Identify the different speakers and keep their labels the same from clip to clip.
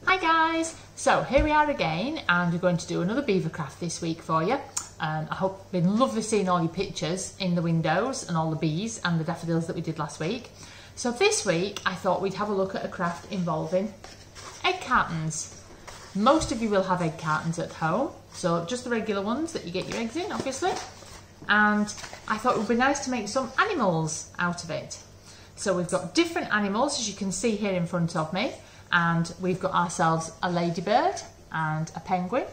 Speaker 1: Hi guys! So here we are again, and we're going to do another beaver craft this week for you. I hope it's been lovely seeing all your pictures in the windows and all the bees and the daffodils that we did last week. So this week I thought we'd have a look at a craft involving egg cartons. Most of you will have egg cartons at home, so just the regular ones that you get your eggs in, obviously. And I thought it would be nice to make some animals out of it. So we've got different animals, as you can see here in front of me. And we've got ourselves a ladybird and a penguin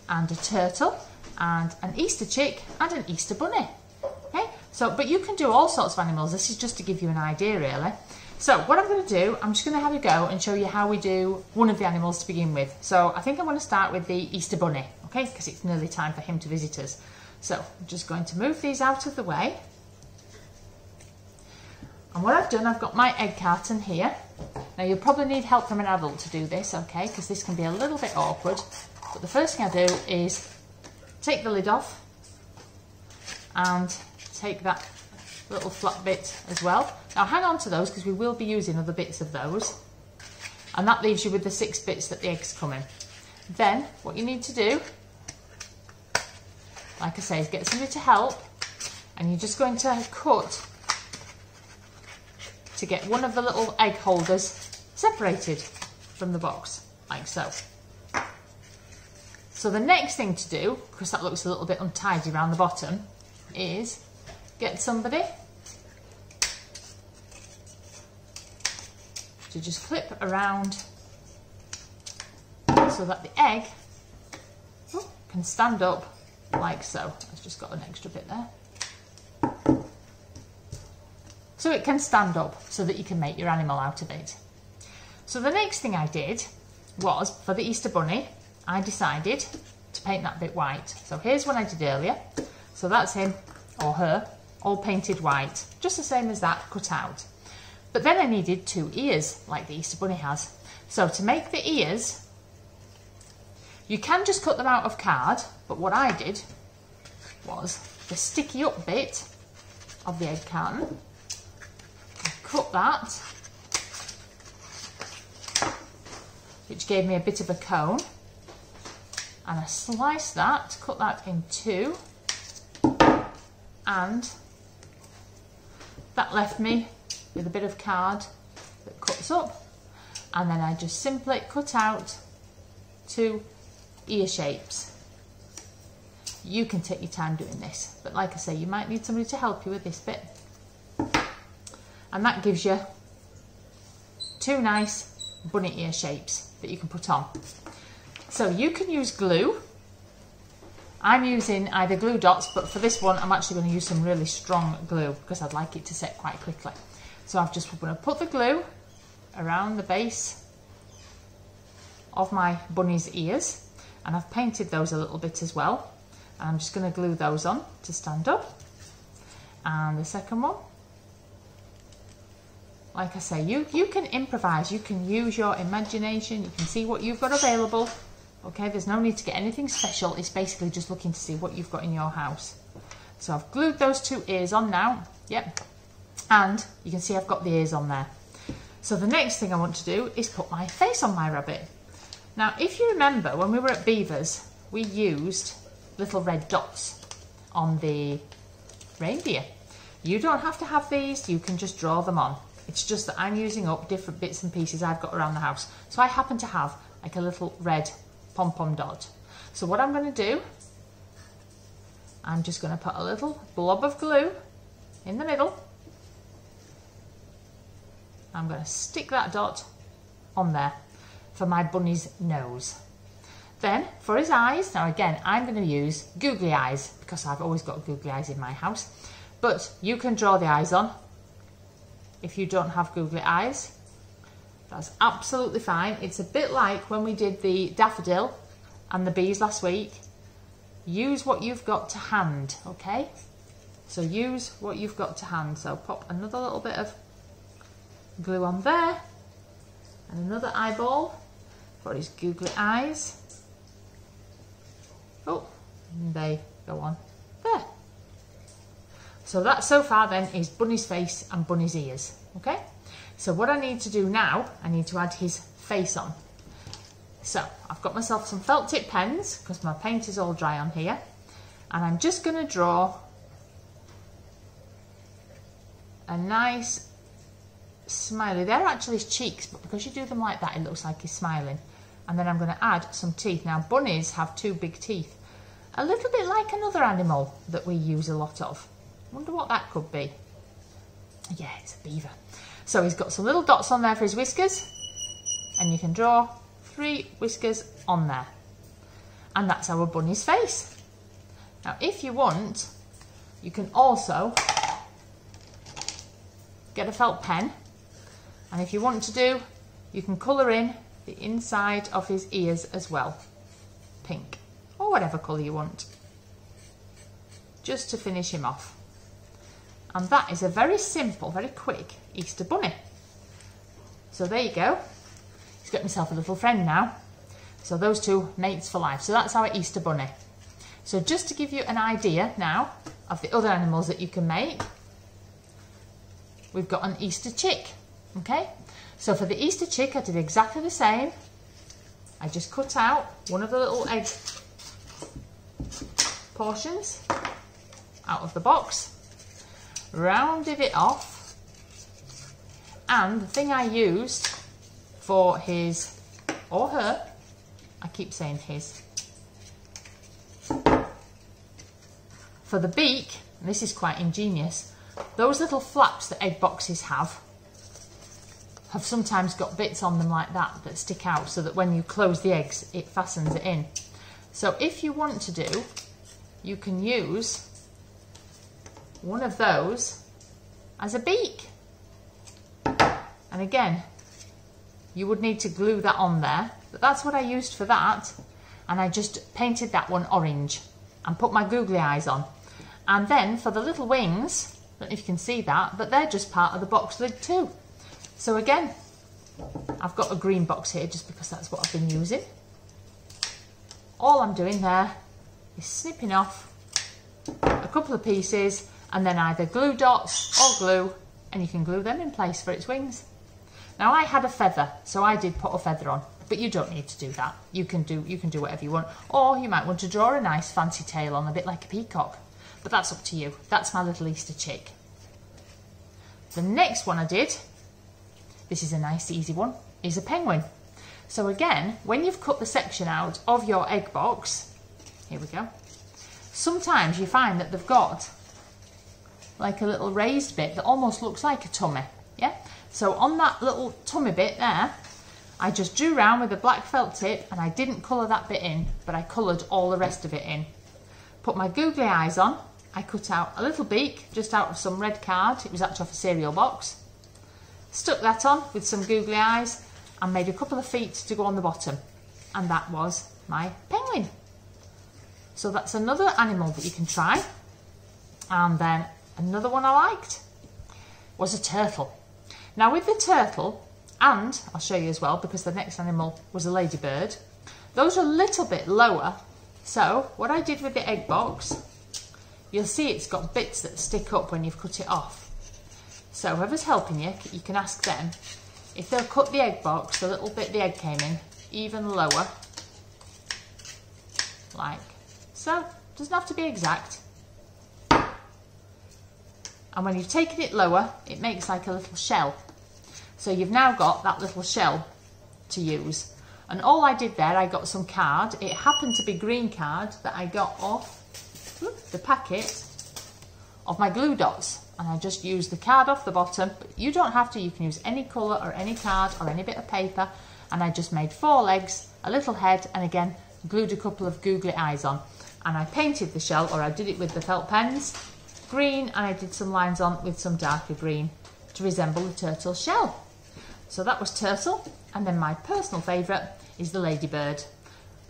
Speaker 1: and a turtle and an Easter chick and an Easter bunny. Okay, so but you can do all sorts of animals. This is just to give you an idea, really. So what I'm going to do, I'm just going to have a go and show you how we do one of the animals to begin with. So I think I'm going to start with the Easter bunny, okay, because it's nearly time for him to visit us. So I'm just going to move these out of the way. And what I've done, I've got my egg carton here. Now you'll probably need help from an adult to do this, okay, because this can be a little bit awkward. But the first thing I do is take the lid off and take that little flat bit as well. Now hang on to those because we will be using other bits of those. And that leaves you with the 6 bits that the eggs come in. Then what you need to do, like I say, is get somebody to help, and you're just going to cut to get one of the little egg holders separated from the box, like so. So the next thing to do, because that looks a little bit untidy around the bottom, is get somebody to just clip around so that the egg can stand up like so. I've just got an extra bit there. So it can stand up so that you can make your animal out of it. So the next thing I did was, for the Easter bunny, I decided to paint that bit white. So here's what I did earlier. So that's him or her, all painted white, just the same as that, cut out. But then I needed 2 ears, like the Easter bunny has. So to make the ears, you can just cut them out of card, but what I did was the sticky up bit of the egg carton. Cut that, which gave me a bit of a cone, and I sliced that, cut that in 2, and that left me with a bit of card that cuts up, and then I just simply cut out 2 ear shapes. You can take your time doing this, but like I say, you might need somebody to help you with this bit. And that gives you 2 nice bunny ear shapes that you can put on. So you can use glue. I'm using either glue dots, but for this one I'm actually going to use some really strong glue because I'd like it to set quite quickly. So I'm just going to put the glue around the base of my bunny's ears, and I've painted those a little bit as well. And I'm just going to glue those on to stand up. And the second one, like I say, you can improvise, you can use your imagination, you can see what you've got available. Okay, there's no need to get anything special, it's basically just looking to see what you've got in your house. So I've glued those 2 ears on now, yep, and you can see I've got the ears on there. So the next thing I want to do is put my face on my rabbit. Now if you remember, when we were at Beavers, we used little red dots on the reindeer. You don't have to have these, you can just draw them on. It's just that I'm using up different bits and pieces I've got around the house. So I happen to have like a little red pom-pom dot. So what I'm going to do, I'm just going to put a little blob of glue in the middle. I'm going to stick that dot on there for my bunny's nose. Then for his eyes, now again, I'm going to use googly eyes because I've always got googly eyes in my house. But you can draw the eyes on. If you don't have googly eyes, that's absolutely fine. It's a bit like when we did the daffodil and the bees last week. Use what you've got to hand, okay? So use what you've got to hand. So pop another little bit of glue on there and another eyeball for his googly eyes. Oh, and they go on there. So that so far then is Bunny's face and Bunny's ears, okay? So what I need to do now, I need to add his face on. So I've got myself some felt tip pens because my paint is all dry on here, and I'm just going to draw a nice smiley. They're actually his cheeks, but because you do them like that, it looks like he's smiling. And then I'm going to add some teeth. Now bunnies have two big teeth, a little bit like another animal that we use a lot of. I wonder what that could be. Yeah, it's a beaver. So he's got some little dots on there for his whiskers, and you can draw 3 whiskers on there. And that's our bunny's face. Now if you want, you can also get a felt pen, and if you want to do, you can colour in the inside of his ears as well, pink or whatever colour you want, just to finish him off. And that is a very simple, very quick Easter bunny. So there you go. He's got himself a little friend now. So those two mates for life. So that's our Easter bunny. So just to give you an idea now of the other animals that you can make, we've got an Easter chick. Okay, so for the Easter chick I did exactly the same. I just cut out one of the little egg portions out of the box, rounded it off, and the thing I used for his, or her, I keep saying his, for the beak, and this is quite ingenious, those little flaps that egg boxes have sometimes got bits on them like that that stick out, so that when you close the eggs it fastens it in. So if you want to do, you can use one of those as a beak, and again you would need to glue that on there, but that's what I used for that, and I just painted that one orange and put my googly eyes on. And then for the little wings, I don't know if you can see that, but they're just part of the box lid too. So again, I've got a green box here just because that's what I've been using. All I'm doing there is snipping off a couple of pieces, and then either glue dots or glue, and you can glue them in place for its wings. Now I had a feather, so I did put a feather on, but you don't need to do that. You can do whatever you want, or you might want to draw a nice fancy tail on, a bit like a peacock, but that's up to you. That's my little Easter chick. The next one I did, this is a nice easy one, is a penguin. So again, when you've cut the section out of your egg box, here we go, sometimes you find that they've got like a little raised bit that almost looks like a tummy, yeah? So on that little tummy bit there, I just drew round with a black felt tip, and I didn't colour that bit in, but I coloured all the rest of it in. Put my googly eyes on, I cut out a little beak just out of some red card, it was actually off a cereal box. Stuck that on with some googly eyes and made a couple of feet to go on the bottom, and that was my penguin. So that's another animal that you can try. And then another one I liked was a turtle. Now with the turtle, and I'll show you as well because the next animal was a ladybird, those are a little bit lower. So what I did with the egg box, you'll see it's got bits that stick up when you've cut it off. So whoever's helping you, you can ask them if they'll cut the egg box, the little bit the egg came in, even lower, like so. Doesn't have to be exact. And when you've taken it lower, it makes like a little shell. So you've now got that little shell to use. And all I did there, I got some card. It happened to be green card that I got off the packet of my glue dots. And I just used the card off the bottom, but you don't have to, you can use any colour or any card or any bit of paper. And I just made 4 legs, a little head, and again glued a couple of googly eyes on. And I painted the shell, or I did it with the felt pens, green, and I did some lines on with some darker green to resemble the turtle shell. So that was turtle, and then my personal favourite is the ladybird.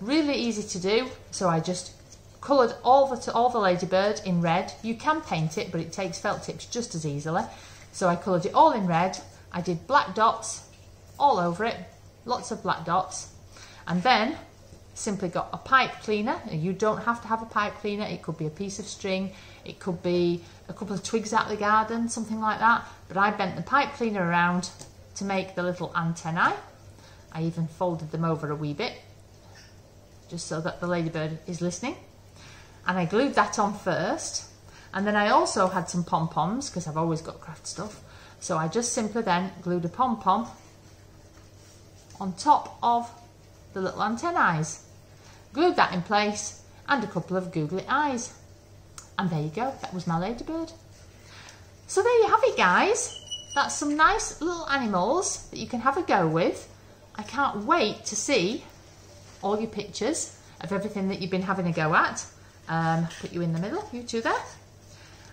Speaker 1: Really easy to do, so I just coloured all the ladybird in red. You can paint it, but it takes felt tips just as easily. So I coloured it all in red. I did black dots all over it, lots of black dots, and then simply got a pipe cleaner. You don't have to have a pipe cleaner. It could be a piece of string, it could be a couple of twigs out of the garden, something like that. But I bent the pipe cleaner around to make the little antennae, I even folded them over a wee bit, just so that the ladybird is listening. And I glued that on first. And then I also had some pom-poms, because I've always got craft stuff. So I just simply then glued a pom-pom on top of the little antennae. Glued that in place, and a couple of googly eyes. And there you go, that was my ladybird. So there you have it, guys. That's some nice little animals that you can have a go with. I can't wait to see all your pictures of everything that you've been having a go at. Put you in the middle, you two there.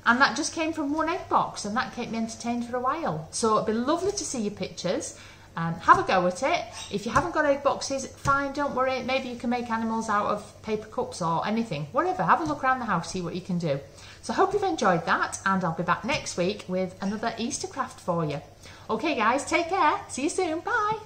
Speaker 1: And that just came from one egg box, and that kept me entertained for a while. So it'd be lovely to see your pictures. Have a go at it. If you haven't got egg boxes, fine, don't worry. Maybe you can make animals out of paper cups or anything. Whatever, have a look around the house, see what you can do. So I hope you've enjoyed that, and I'll be back next week with another Easter craft for you. Okay guys, take care. See you soon. Bye.